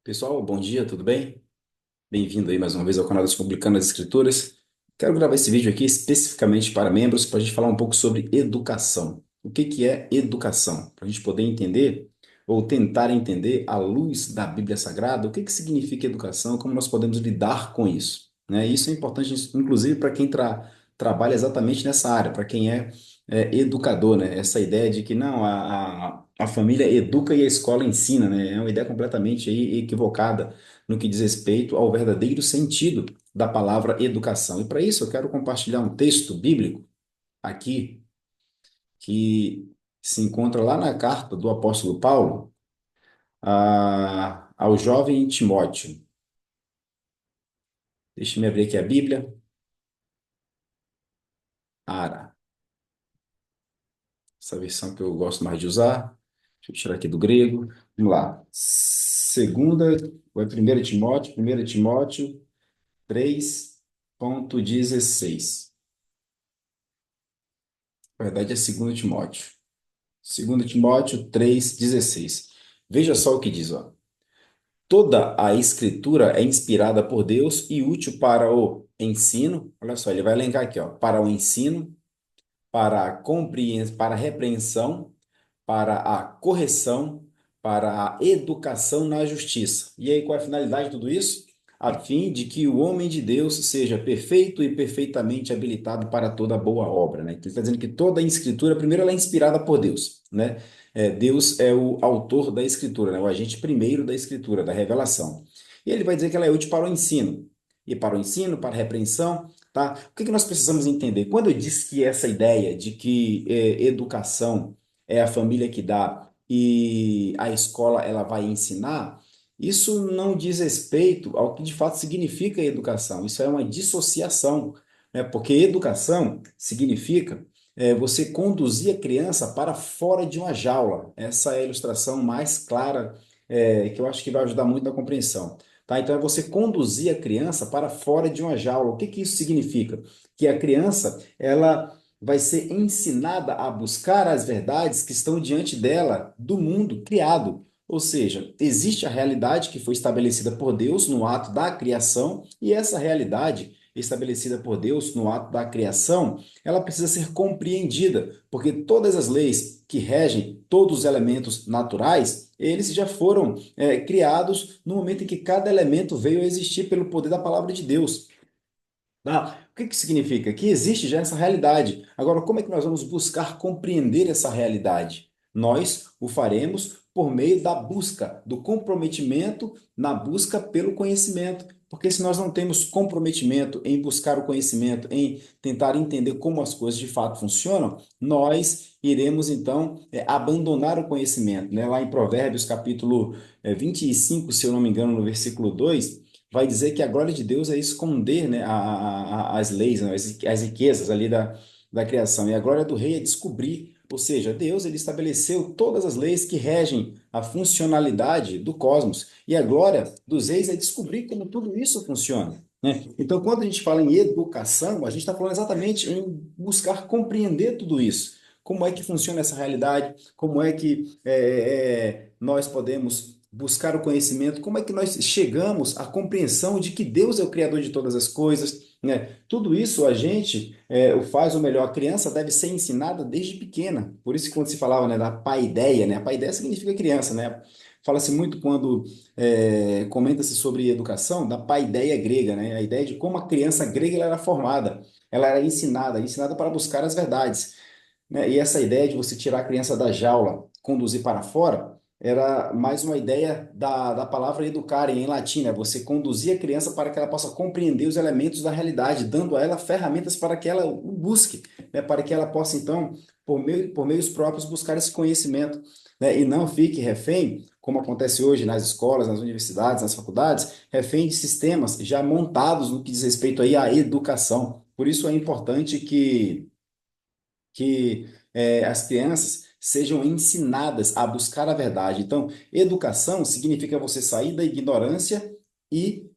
Pessoal, bom dia, tudo bem? Bem-vindo aí mais uma vez ao canal Descomplicando as Escrituras. Quero gravar esse vídeo aqui especificamente para membros, para a gente falar um pouco sobre educação. O que que é educação? Para a gente poder entender ou tentar entender à luz da Bíblia Sagrada, o que que significa educação, como nós podemos lidar com isso, né? Isso é importante, inclusive, para quem trabalha exatamente nessa área, para quem é educador, né? Essa ideia de que não, a família educa e a escola ensina, né? É uma ideia completamente aí equivocada no que diz respeito ao verdadeiro sentido da palavra educação. E para isso eu quero compartilhar um texto bíblico aqui que se encontra lá na carta do apóstolo Paulo ao jovem Timóteo. Deixa eu abrir aqui a Bíblia. Ara, essa versão que eu gosto mais de usar. Deixa eu tirar aqui do grego. Vamos lá. Segunda, ou é 1 Timóteo, 1 Timóteo 3,16. Na verdade é 2 Timóteo. 2 Timóteo 3,16. Veja só o que diz, ó. Toda a escritura é inspirada por Deus e útil para o ensino. Olha só, ele vai elencar aqui, ó, para o ensino, para a compreensão, para a repreensão, para a correção, para a educação na justiça. E aí, qual é a finalidade de tudo isso? A fim de que o homem de Deus seja perfeito e perfeitamente habilitado para toda boa obra, né? Então, ele está dizendo que toda a escritura, primeiro, ela é inspirada por Deus, né? Deus é o autor da escritura, né? O agente primeiro da escritura, da revelação. E ele vai dizer que ela é útil para o ensino. E para o ensino, para a repreensão, tá? O que que nós precisamos entender? Quando eu disse que essa ideia de que educação é a família que dá e a escola ela vai ensinar, isso não diz respeito ao que de fato significa educação. Isso é uma dissociação, né? Porque educação significa você conduzir a criança para fora de uma jaula. Essa é a ilustração mais clara que eu acho que vai ajudar muito na compreensão. Tá? Então, é você conduzir a criança para fora de uma jaula. O que que isso significa? Que a criança, ela vai ser ensinada a buscar as verdades que estão diante dela do mundo criado. Ou seja, existe a realidade que foi estabelecida por Deus no ato da criação, e essa realidade estabelecida por Deus no ato da criação, ela precisa ser compreendida, porque todas as leis que regem todos os elementos naturais, eles já foram criados no momento em que cada elemento veio a existir pelo poder da palavra de Deus. O que que significa? Que existe já essa realidade. Agora, como é que nós vamos buscar compreender essa realidade? Nós o faremos por meio da busca, do comprometimento na busca pelo conhecimento. Porque se nós não temos comprometimento em buscar o conhecimento, em tentar entender como as coisas de fato funcionam, nós iremos então abandonar o conhecimento, né? Lá em Provérbios, capítulo 25, se eu não me engano, no versículo 2 vai dizer que a glória de Deus é esconder, né, as leis, né, as riquezas ali da criação. E a glória do rei é descobrir. Ou seja, Deus ele estabeleceu todas as leis que regem a funcionalidade do cosmos. E a glória dos reis é descobrir como tudo isso funciona, né? Então, quando a gente fala em educação, a gente está falando exatamente em buscar compreender tudo isso. Como é que funciona essa realidade? Como é que nós podemos buscar o conhecimento, como é que nós chegamos à compreensão de que Deus é o Criador de todas as coisas, né? Tudo isso a gente o faz, ou melhor, a criança deve ser ensinada desde pequena. Por isso que quando se falava, né, da paideia, né? A paideia significa criança, né? Fala-se muito quando comenta-se sobre educação da paideia grega, né? A ideia de como a criança grega ela era formada, ela era ensinada para buscar as verdades, né? E essa ideia de você tirar a criança da jaula, conduzir para fora, era mais uma ideia da palavra educar em latim, né? Você conduzir a criança para que ela possa compreender os elementos da realidade, dando a ela ferramentas para que ela o busque, né? Para que ela possa, então, por meios próprios, buscar esse conhecimento, né? E não fique refém, como acontece hoje nas escolas, nas universidades, nas faculdades, refém de sistemas já montados no que diz respeito aí à educação. Por isso é importante que as crianças sejam ensinadas a buscar a verdade. Então, educação significa você sair da ignorância e,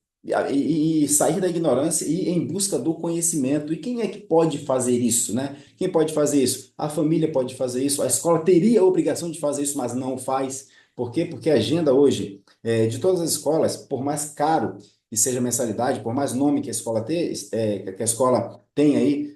e sair da ignorância e ir em busca do conhecimento. E quem é que pode fazer isso, né? Quem pode fazer isso? A família pode fazer isso, a escola teria a obrigação de fazer isso, mas não faz. Por quê? Porque a agenda hoje, de todas as escolas, por mais caro que seja a mensalidade, por mais nome que a escola, que a escola tem aí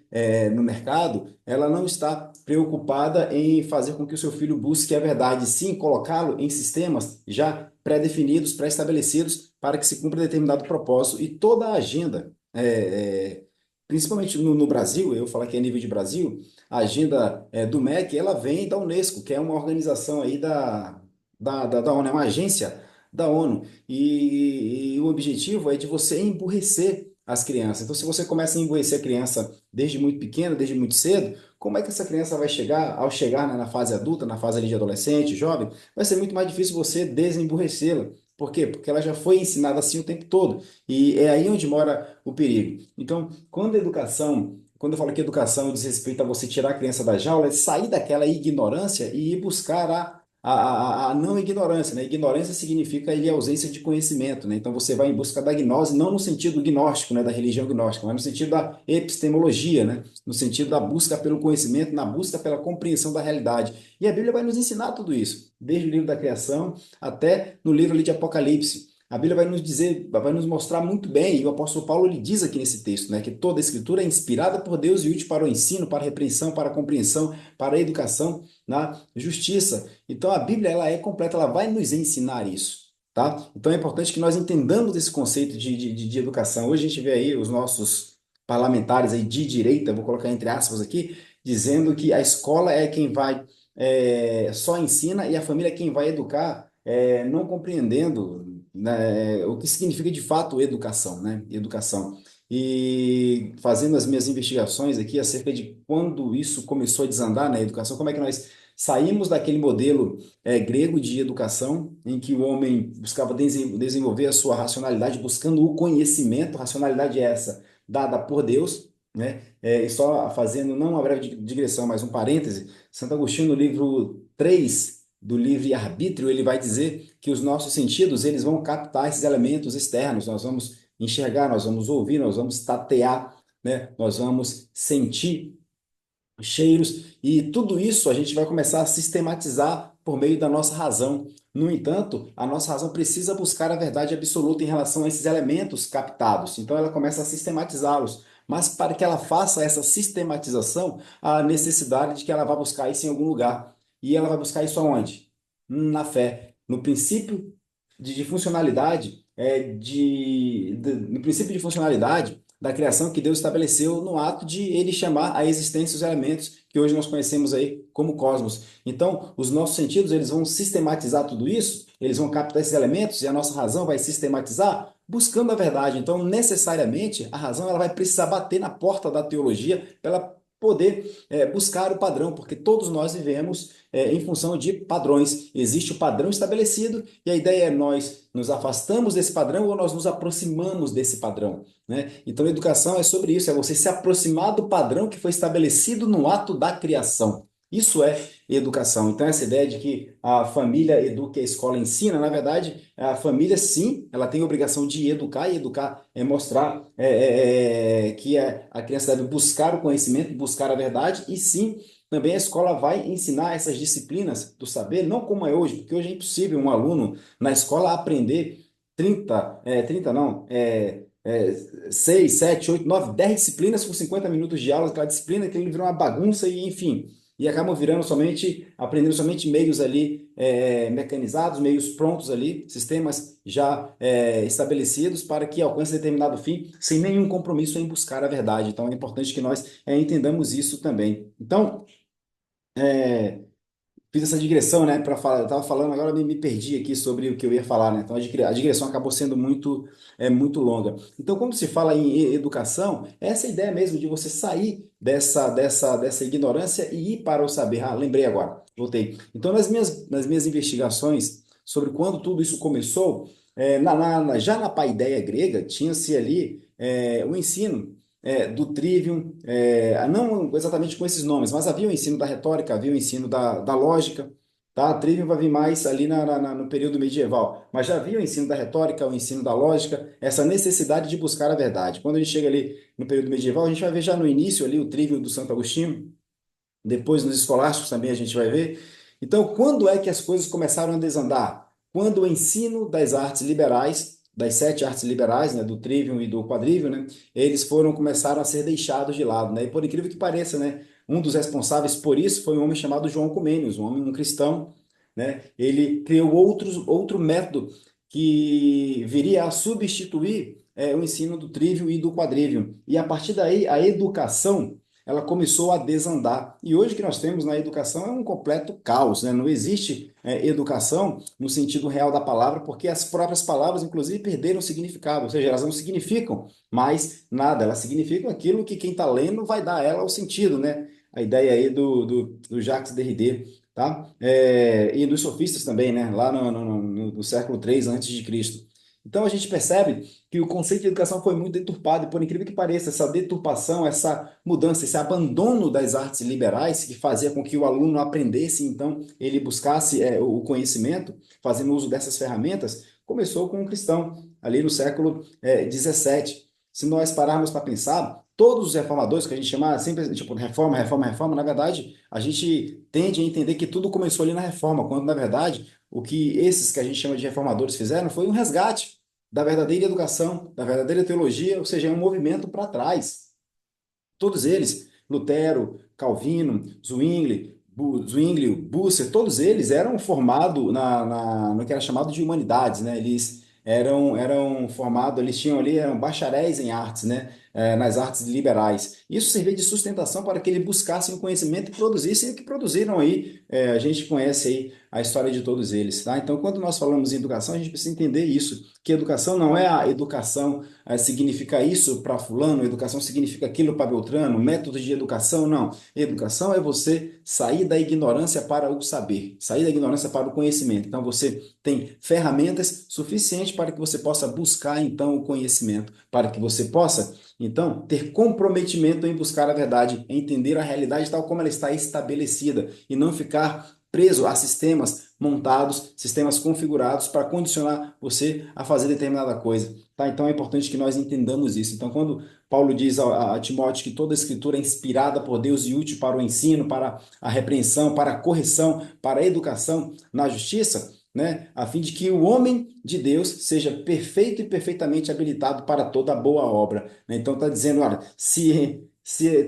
no mercado, ela não está preocupada em fazer com que o seu filho busque a verdade, sim colocá-lo em sistemas já pré-definidos, pré-estabelecidos, para que se cumpra determinado propósito. E toda a agenda, principalmente no Brasil, eu vou falar que é nível de Brasil, a agenda do MEC, ela vem da Unesco, que é uma organização aí da ONU, é uma agência da ONU. E o objetivo é de você emburrecer as crianças. Então, se você começa a emburrecer a criança desde muito pequena, desde muito cedo, como é que essa criança vai chegar, ao chegar, né, na fase adulta, na fase ali de adolescente, jovem, vai ser muito mais difícil você desemburrecê-la. Por quê? Porque ela já foi ensinada assim o tempo todo. E é aí onde mora o perigo. Então, quando eu falo que educação diz respeito a você tirar a criança da jaula, é sair daquela ignorância e ir buscar a não ignorância, né? Ignorância significa ali, ausência de conhecimento, né? Então você vai em busca da gnose, não no sentido gnóstico, né? Da religião gnóstica, mas no sentido da epistemologia, né? No sentido da busca pelo conhecimento, na busca pela compreensão da realidade. E a Bíblia vai nos ensinar tudo isso, desde o livro da criação até no livro ali de Apocalipse. A Bíblia vai nos dizer, vai nos mostrar muito bem, e o apóstolo Paulo ele diz aqui nesse texto, né, que toda a escritura é inspirada por Deus e útil para o ensino, para a repreensão, para a compreensão, para a educação na justiça. Então a Bíblia ela é completa, ela vai nos ensinar isso, tá? Então é importante que nós entendamos esse conceito de educação. Hoje a gente vê aí os nossos parlamentares aí de direita, vou colocar entre aspas aqui, dizendo que a escola é quem vai só ensina e a família é quem vai educar, não compreendendo, né, o que significa de fato educação, né? Educação. E fazendo as minhas investigações aqui acerca de quando isso começou a desandar na educação, como é que nós saímos daquele modelo grego de educação, em que o homem buscava desenvolver a sua racionalidade, buscando o conhecimento, racionalidade é essa, dada por Deus, né? E só fazendo, não uma breve digressão, mas um parêntese, Santo Agostinho, no livro 3 do livre-arbítrio, ele vai dizer que os nossos sentidos, eles vão captar esses elementos externos, nós vamos enxergar, nós vamos ouvir, nós vamos tatear, né? Nós vamos sentir cheiros, e tudo isso a gente vai começar a sistematizar por meio da nossa razão. No entanto, a nossa razão precisa buscar a verdade absoluta em relação a esses elementos captados. Então ela começa a sistematizá-los. Mas para que ela faça essa sistematização, há a necessidade de que ela vá buscar isso em algum lugar. E ela vai buscar isso aonde? Na fé, no princípio de funcionalidade, no princípio de funcionalidade da criação que Deus estabeleceu no ato de ele chamar à existência os elementos que hoje nós conhecemos aí como cosmos. Então, os nossos sentidos, eles vão sistematizar tudo isso, eles vão captar esses elementos e a nossa razão vai sistematizar buscando a verdade. Então, necessariamente, a razão ela vai precisar bater na porta da teologia para ela poder buscar o padrão, porque todos nós vivemos em função de padrões. Existe o padrão estabelecido e a ideia é nós nos afastamos desse padrão ou nós nos aproximamos desse padrão, né? Então, a educação é sobre isso, é você se aproximar do padrão que foi estabelecido no ato da criação. Isso é educação. Então, essa ideia de que a família educa e a escola ensina, na verdade, a família, sim, ela tem a obrigação de educar, e educar é mostrar que a criança deve buscar o conhecimento, buscar a verdade, e sim, também a escola vai ensinar essas disciplinas do saber, não como é hoje, porque hoje é impossível um aluno na escola aprender 30 não, 6, 7, 8, 9, 10 disciplinas com 50 minutos de aula, aquela disciplina que ele virou uma bagunça e, enfim, e acabam aprendendo somente meios ali mecanizados, meios prontos ali, sistemas já estabelecidos para que alcance determinado fim, sem nenhum compromisso em buscar a verdade. Então, é importante que nós entendamos isso também. Então, é, fiz essa digressão, né, para falar, eu estava falando, agora me perdi aqui sobre o que eu ia falar, né? Então a digressão acabou sendo muito longa. Então, quando se fala em educação, essa ideia mesmo de você sair dessa ignorância e ir para o saber. Ah, lembrei agora, voltei. Então, nas minhas investigações sobre quando tudo isso começou, já na paideia grega, tinha-se ali o ensino do trivium, não exatamente com esses nomes, mas havia o ensino da retórica, havia o ensino da lógica, tá? Trivium vai vir mais ali no período medieval, mas já havia o ensino da retórica, o ensino da lógica, essa necessidade de buscar a verdade. Quando a gente chega ali no período medieval, a gente vai ver já no início ali o trivium do Santo Agostinho, depois nos escolásticos também a gente vai ver, Então, quando é que as coisas começaram a desandar? Quando o ensino das artes liberais, das sete artes liberais, né, do trivium e do quadrivium, né, eles começaram a ser deixados de lado, né? E por incrível que pareça, né, um dos responsáveis por isso foi um homem chamado João Comênios, um cristão, né? Ele criou outro método que viria a substituir o ensino do trivium e do quadrivium. E a partir daí, a educação ela começou a desandar. E hoje o que nós temos na educação é um completo caos, né? Não existe educação no sentido real da palavra, porque as próprias palavras, inclusive, perderam o significado, ou seja, elas não significam mais nada, elas significam aquilo que quem está lendo vai dar a ela o sentido, né? A ideia aí do Jacques Derrida, tá? E dos sofistas também, né? Lá no século III antes de Cristo. Então a gente percebe que o conceito de educação foi muito deturpado, e por incrível que pareça, essa deturpação, essa mudança, esse abandono das artes liberais, que fazia com que o aluno aprendesse, então ele buscasse o conhecimento, fazendo uso dessas ferramentas, começou com um cristão, ali no século XVII. Se nós pararmos para pensar, todos os reformadores, que a gente chama sempre tipo reforma, reforma, reforma, na verdade, a gente tende a entender que tudo começou ali na reforma, quando na verdade o que esses que a gente chama de reformadores fizeram foi um resgate da verdadeira educação, da verdadeira teologia, ou seja, é um movimento para trás. Todos eles, Lutero, Calvino, Zwingli, Busser, todos eles eram formados no que era chamado de humanidades, né? Eles eram formados, eles tinham ali, eram bacharéis em artes, né? Nas artes liberais. Isso servia de sustentação para que eles buscassem o conhecimento e produzissem o que produziram aí. A gente conhece aí a história de todos eles, tá? Então, quando nós falamos em educação, a gente precisa entender isso, que educação não é a educação significa isso para fulano, educação significa aquilo para Beltrano, método de educação, não. Educação é você sair da ignorância para o saber, sair da ignorância para o conhecimento. Então, você tem ferramentas suficientes para que você possa buscar, então, o conhecimento, para que você possa, então, ter comprometimento em buscar a verdade, em entender a realidade tal como ela está estabelecida, e não ficar preso a sistemas montados, sistemas configurados para condicionar você a fazer determinada coisa. Tá? Então é importante que nós entendamos isso. Então, quando Paulo diz a Timóteo que toda a escritura é inspirada por Deus e útil para o ensino, para a repreensão, para a correção, para a educação na justiça, né? A fim de que o homem de Deus seja perfeito e perfeitamente habilitado para toda boa obra. Né? Então está dizendo, olha, se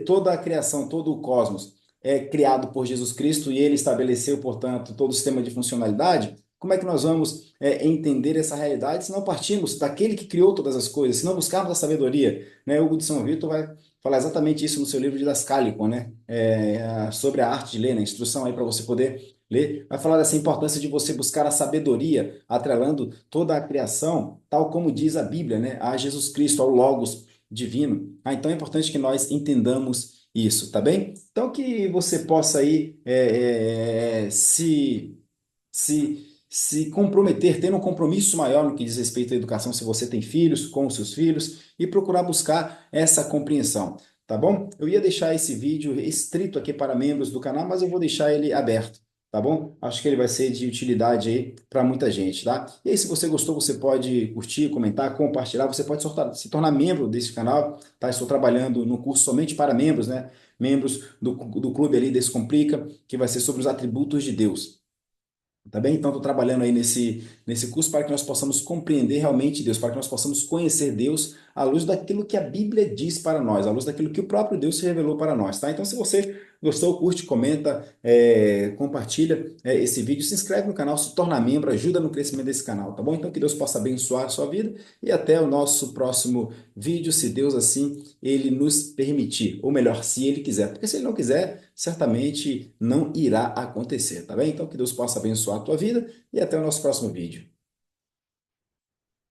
toda a criação, todo o cosmos é criado por Jesus Cristo e ele estabeleceu, portanto, todo o sistema de funcionalidade, como é que nós vamos entender essa realidade se não partimos daquele que criou todas as coisas, se não buscarmos a sabedoria? Né? Hugo de São Vitor vai falar exatamente isso no seu livro de Das Cálico, né? Sobre a arte de ler, né? Instrução aí para você poder ler. Vai falar dessa importância de você buscar a sabedoria, atrelando toda a criação, tal como diz a Bíblia, né? A Jesus Cristo, ao Logos divino. Então é importante que nós entendamos isso, tá bem? Então que você possa aí se comprometer, ter um compromisso maior no que diz respeito à educação, se você tem filhos, com os seus filhos, e procurar buscar essa compreensão, tá bom? Eu ia deixar esse vídeo restrito aqui para membros do canal, mas eu vou deixar ele aberto, tá bom? Acho que ele vai ser de utilidade aí para muita gente, tá? E aí, se você gostou, você pode curtir, comentar, compartilhar, você pode se tornar membro desse canal, tá? Estou trabalhando no curso somente para membros, né? Membros do clube ali Descomplica, que vai ser sobre os atributos de Deus. Tá bem? Então, estou trabalhando aí nesse curso para que nós possamos compreender realmente Deus, para que nós possamos conhecer Deus à luz daquilo que a Bíblia diz para nós, à luz daquilo que o próprio Deus se revelou para nós, tá? Então, se você gostou, curte, comenta, compartilha esse vídeo, se inscreve no canal, se torna membro, ajuda no crescimento desse canal, tá bom? Então, que Deus possa abençoar a sua vida e até o nosso próximo vídeo, se Deus assim ele nos permitir, ou melhor, se ele quiser, porque se ele não quiser, certamente não irá acontecer, tá bem? Então, que Deus possa abençoar a tua vida e até o nosso próximo vídeo.